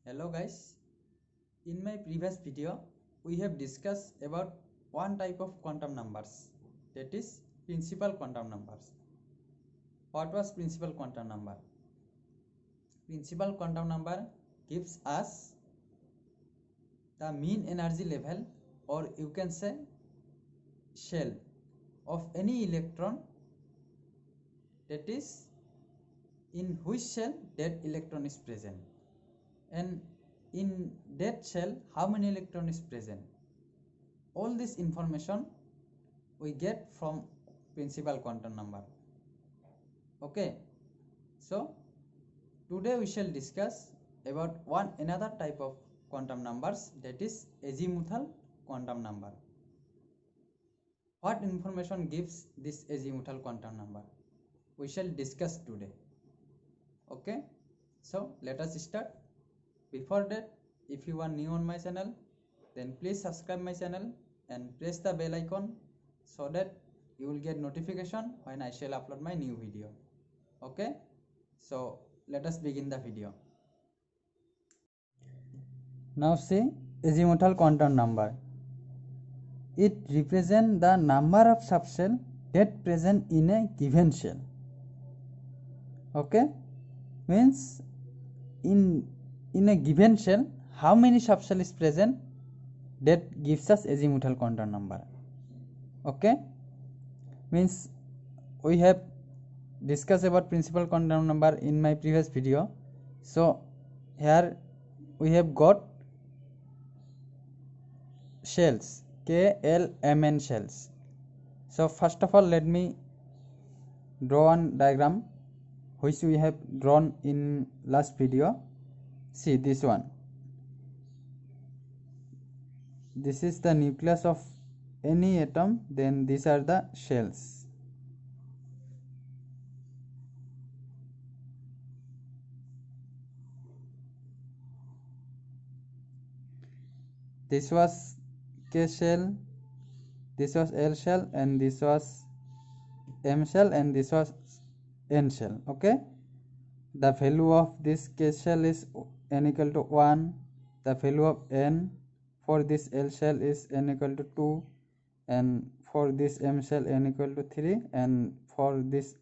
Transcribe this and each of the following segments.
Hello guys, in my previous video we have discussed about one type of quantum numbers, that is principal quantum numbers. What was principal quantum number? Principal quantum number gives us the mean energy level, or you can say shell of any electron, that is in which shell that electron is present, and in that shell how many electron is present. All this information we get from principal quantum number. Okay, so today we shall discuss about another type of quantum numbers, that is azimuthal quantum number. What information gives this azimuthal quantum number? We shall discuss today. Okay, so let us start. Before that, if you are new on my channel, then please subscribe my channel and press the bell icon so that you will get notification when I shall upload my new video. Okay, so let us begin the video. Now see azimuthal quantum number. It represents the number of subshell that present in a given shell. Okay, means in a given shell how many subshell is present, that gives us azimuthal quantum number. Okay, means we have discussed about principal quantum number in my previous video. So here we have got shells, KLMN shells. So first of all let me draw one diagram which we have drawn in last video. See this one. This is the nucleus of any atom, then these are the shells. This was K shell, this was L shell, and this was M shell, and this was N shell. Okay, the value of this K shell is n equal to 1, the value of N for this L shell is n equal to 2, and for this M shell n equal to 3, and for this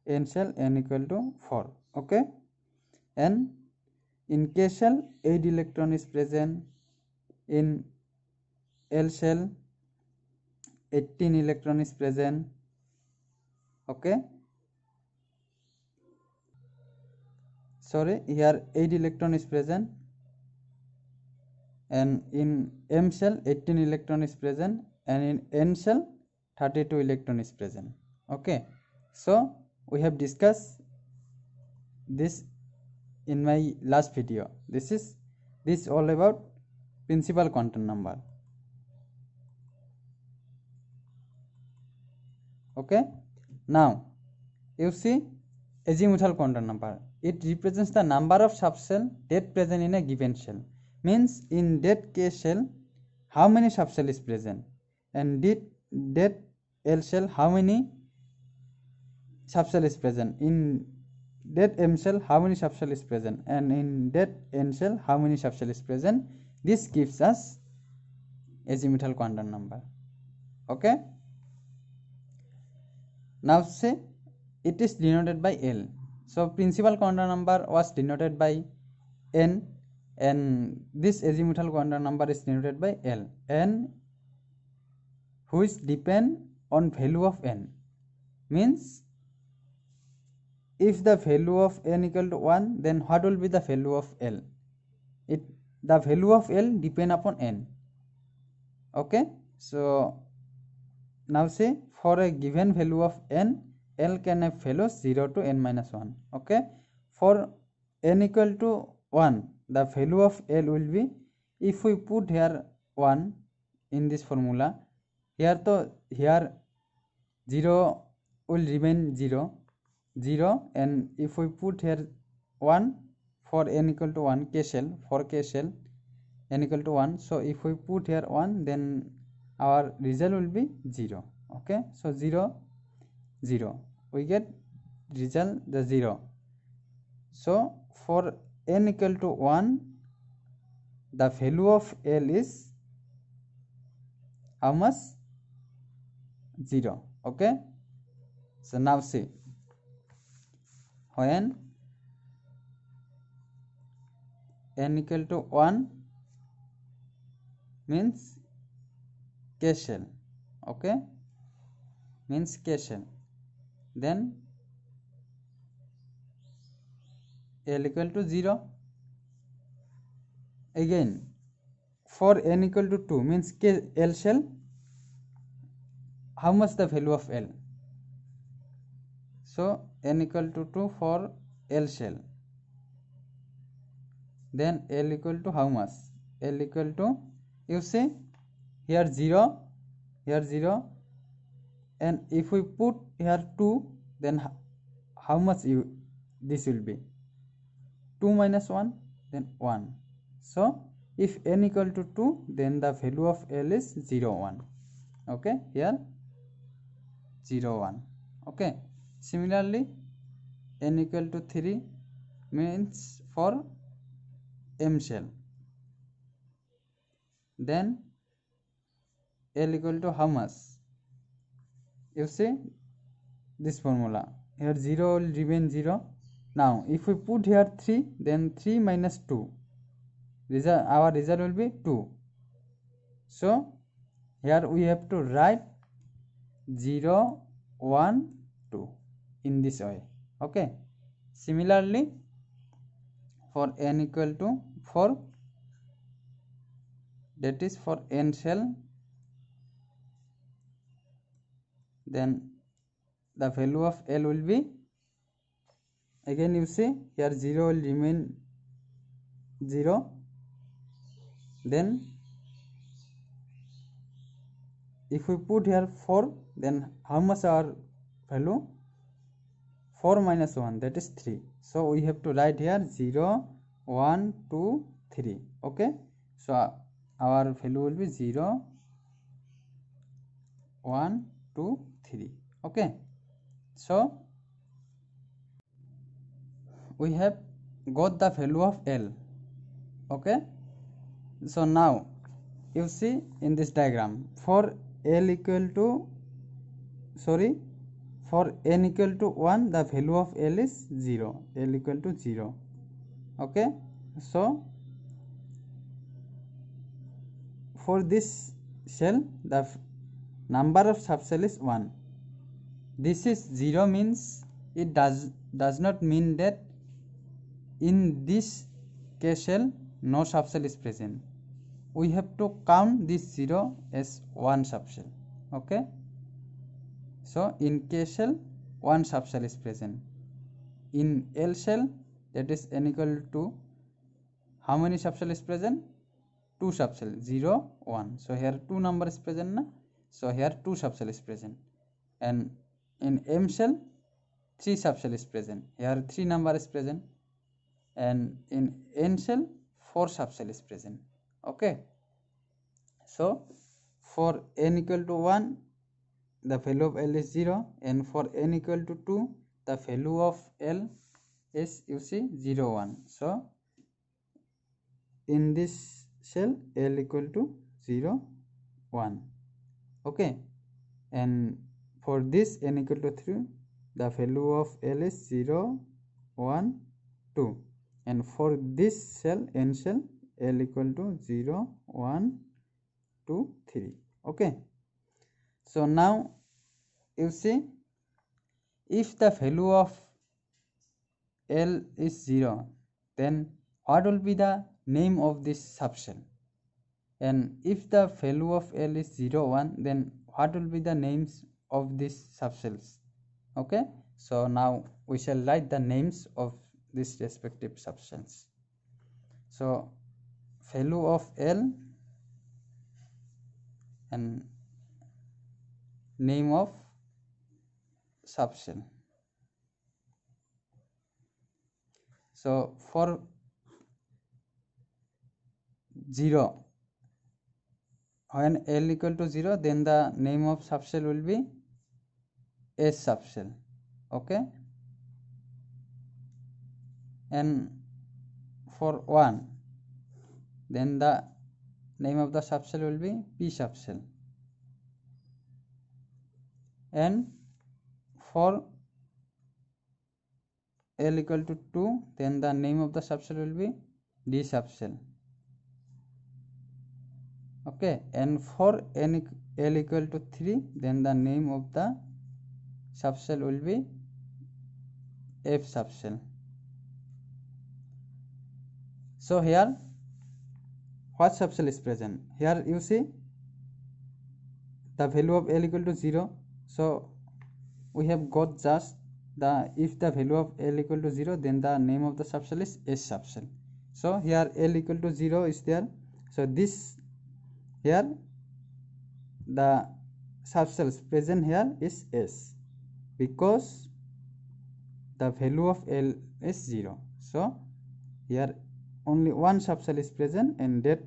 N shell n equal to 4. Okay, and in K shell 8 electron is present, in L shell 18 electron is present. Okay, sorry, here 8 electron is present, and in M shell 18 electron is present, and in N shell 32 electron is present. Okay, so we have discussed this in my last video. This is all about principal quantum number. Okay, now you see azimuthal quantum number. It represents the number of subshell that present in a given shell. Means in that K shell how many subshell is present, and that L shell how many subshell is present, in that M shell how many subshell is present, and in that N shell how many subshell is present. This gives us azimuthal quantum number. Okay, now say it is denoted by L. So principal quantum number was denoted by N, and this azimuthal quantum number is denoted by L, and which depend on value of N. Means if the value of N equal to 1, then what will be the value of L? The value of L depend upon N. Okay, so now say for a given value of N, L can have value 0 to N minus 1. Okay, for N equal to 1, the value of L will be, if we put here 1 in this formula, here 0 will remain 0, and if we put here 1 for N equal to 1 K shell, for K shell N equal to 1, so if we put here 1, then our result will be 0. Okay, so 0 0, we get result the 0. So for N equal to 1, the value of L is how much? 0. Okay, so now see, when n equal to 1 means K shell. Okay, means K shell. Then L equal to 0. Again, for n equal to 2 means K L shell. How much the value of L? So n equal to 2 for L shell. Then L equal to how much? L equal to, you see here 0, here 0, and if we put here 2, then how much this will be? 2 minus 1, then 1. So if n equal to 2, then the value of L is 0, 1. Okay, here 0, 1. Okay, similarly n equal to 3 means for M shell. Then L equal to how much? You see this formula, here 0 will remain 0. Now if we put here 3, then 3 minus 2, our result will be 2. So here we have to write 0, 1, 2 in this way. Okay, similarly for n equal to 4, that is for n shell, then the value of L will be, again you see here 0 will remain 0. Then if we put here 4, then how much our value? 4 minus 1, that is 3. So we have to write here 0, 1, 2, 3. Okay, so our value will be 0, 1, 2, 3. Okay, so we have got the value of L. Okay, so now you see in this diagram, for L equal to, sorry, for n equal to 1, the value of L is 0, L equal to 0. Okay, so for this shell, the number of subshell is 1. This is 0 means it does not mean that in this K shell no subshell is present. We have to count this 0 as 1 subshell. Okay, so in K shell 1 subshell is present. In L shell, that is n equal to, how many subshell is present? 2 subshell, 0, 1. So here 2 number is present na? So here 2 subshell is present. And in M shell 3 subshell is present. Here 3 number is present. And in N shell 4 subshell is present. Okay, so for n equal to 1, the value of L is 0, and for n equal to 2, the value of L is, you see, 0, 1. So in this shell L equal to 0, 1. Okay, and for this n equal to 3, the value of L is 0, 1, 2. And for this shell, n shell, L equal to 0, 1, 2, 3. Okay, so now you see, if the value of L is 0, then what will be the name of this subshell? And if the value of L is 0, 1, then what will be the names of these subshells? Okay, so now we shall write the names of these respective subshells. So value of L and name of subshell. So for 0, when L equal to 0, then the name of subshell will be S subshell. Okay, and for 1, then the name of the subcell will be P subcell. And for L equal to 2, then the name of the subcell will be D subcell. Okay, and for L equal to 3, then the name of the subcell will be F subcell. So here what subcell is present? Here you see the value of L equal to 0. So we have got just the, if the value of L equal to 0, then the name of the subcell is S subcell. So here L equal to 0 is there. So this here the subcells present here is S, because the value of L is 0. So here only one subcell is present, and that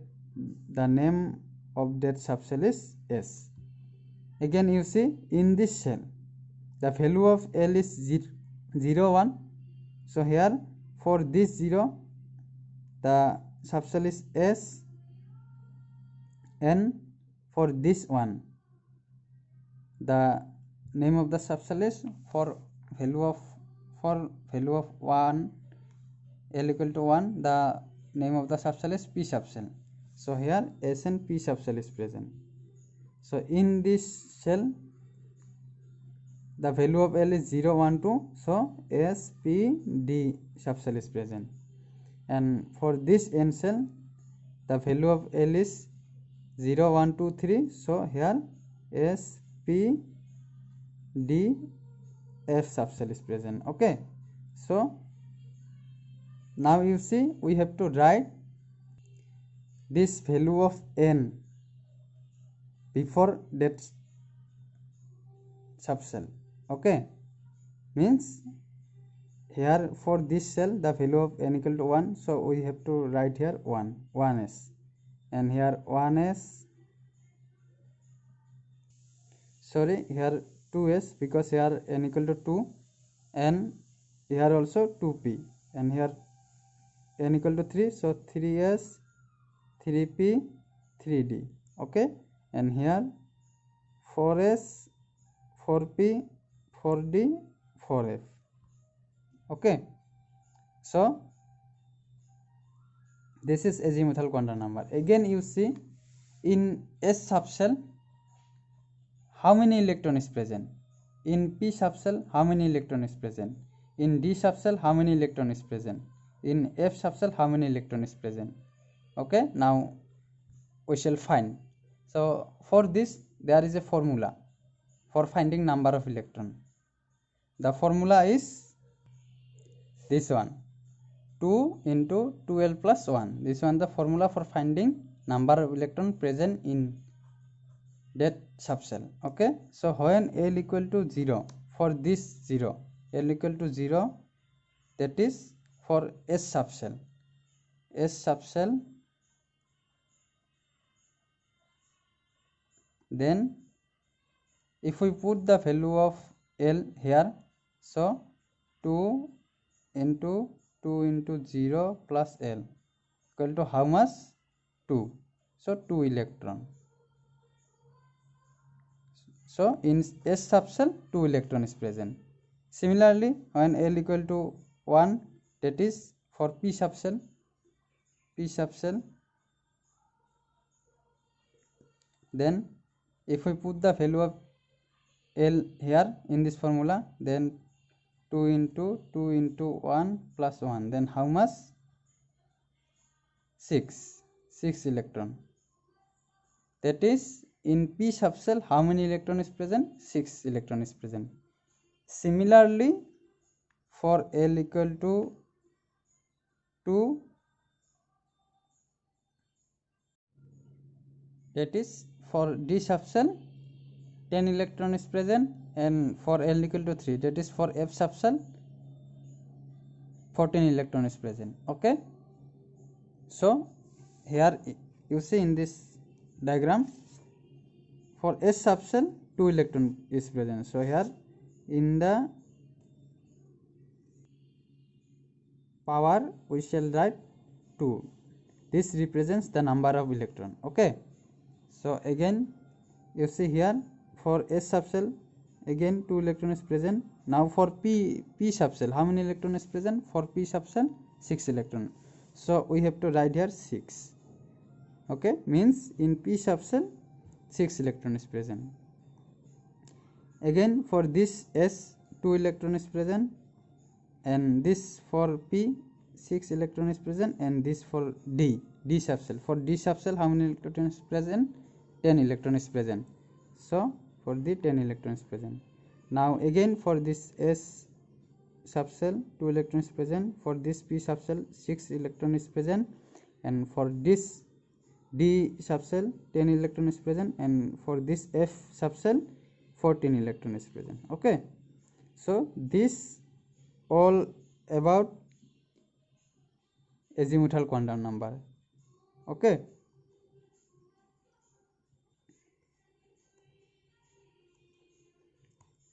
the name of that subcell is S. Again you see in this cell the value of L is 0, 1. So here for this 0 the subcell is S, and for this one the name of the subcell is, for value of 1, L equal to 1, the name of the subcell is P subcell. So here S and P subcell is present. So in this cell the value of L is 0, 1, 2. So S, P, D subcell is present. And for this N cell the value of L is 0, 1, 2, 3. So here S, P, D, F subcell is present. Okay. So now you see we have to write this value of N before that subcell. Okay, means here for this cell the value of N equal to 1, so we have to write here 1s, and here 1s, sorry, here 2s, because here N equal to 2, and here also 2p, and here N equal to 3, so 3s, 3p, 3d. Okay, and here 4s, 4p, 4d, 4f. Okay, so this is azimuthal quantum number. Again you see in S subcell how many electron is present, in P subcell how many electron is present, in D subcell how many electron is present, in F subcell how many electron is present. Okay, now we shall find. So for this there is a formula for finding number of electron. The formula is this one, 2 into 2L plus 1. This one the formula for finding number of electron present in that subcell. Okay, so when L equal to 0, for this 0, L equal to 0, that is for S subcell. S subcell, then if we put the value of L here, so 2 into 2 into 0 plus L equal to how much? 2. So 2 electron. So in S subcell 2 electron is present. Similarly, when L equal to 1, that is for P subcell. Then if we put the value of L here in this formula, then 2 into 1 plus 1, then how much? 6 electron. That is in P subcell how many electron is present? 6 electron is present. Similarly, for L equal to 2, that is for D subcell 10 electron is present, and for L equal to 3, that is for F subcell 14 electron is present. Okay, so here you see in this diagram for S subcell 2 electron is present. So here in the power we shall write 2. this represents the number of electron. Okay, so again you see here for S subshell again 2 electron is present. Now for P subshell, how many electron is present? For P subshell 6 electron, so we have to write here 6. Okay, means in P subshell 6 electron is present. Again for this S 2 electron is present, and this for P 6 electron is present, and this for D subshell. For D subshell how many electron is present? 10 electron is present. So for the 10 electron is present. Now again for this S subshell 2 electron is present. For this P subshell 6 electron is present, and for this D subshell 10 electron is present, and for this F subshell 14 electron is present. Okay, so this all about azimuthal quantum number. Okay,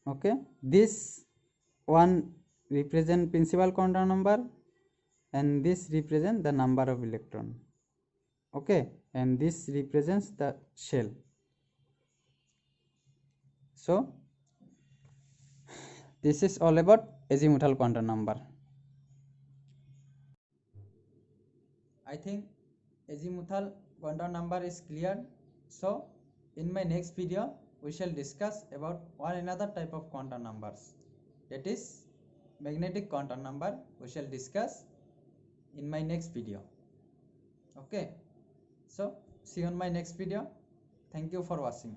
okay, this one represent principal quantum number, and this represent the number of electron. Okay, and this represents the shell. So this is all about azimuthal quantum number. I think azimuthal quantum number is clear. So in my next video we shall discuss about one another type of quantum numbers, that is magnetic quantum number. We shall discuss in my next video. Okay, so see you on my next video. Thank you for watching.